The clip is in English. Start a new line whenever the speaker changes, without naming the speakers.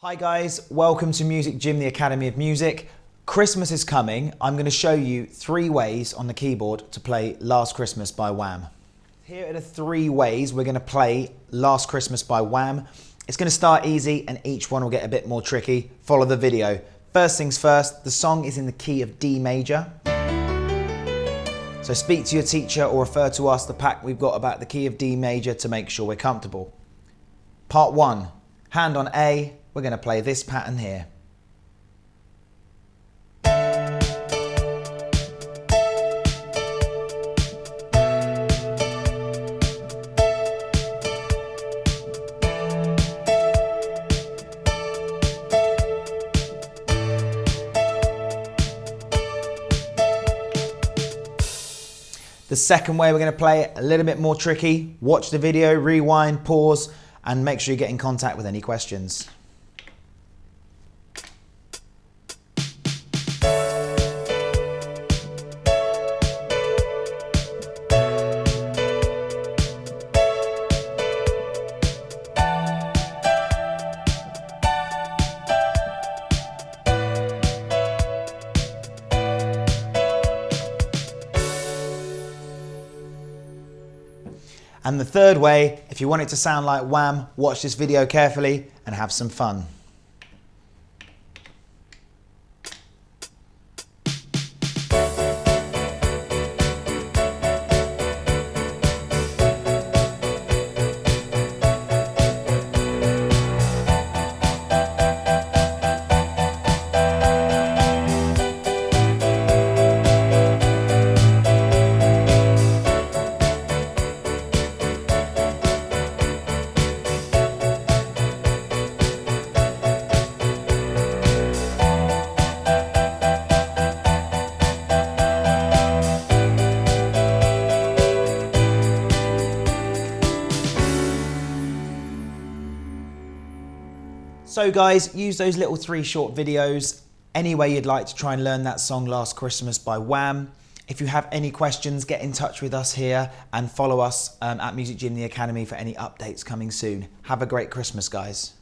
Hi guys, welcome to Music Gym, the Academy of Music. Christmas is coming. I'm going to show you 3 ways on the keyboard to play Last Christmas by Wham. Here are the 3 ways we're going to play Last Christmas by Wham. It's going to start easy and each one will get a bit more tricky. Follow the video. First things first, the song is in the key of D major. So speak to your teacher or refer to us, the pack we've got about the key of D major, to make sure we're comfortable. Part 1, hand on A. We're going to play this pattern here. The second way we're going to play it a little bit more tricky. Watch the video, rewind, pause, and make sure you get in contact with any questions. And the third way, if you want it to sound like Wham, watch this video carefully and have some fun. So guys, use those little 3 short videos any way you'd like to try and learn that song Last Christmas by Wham. If you have any questions, get in touch with us here and follow us at Music Gym, the Academy, for any updates coming soon. Have a great Christmas, guys.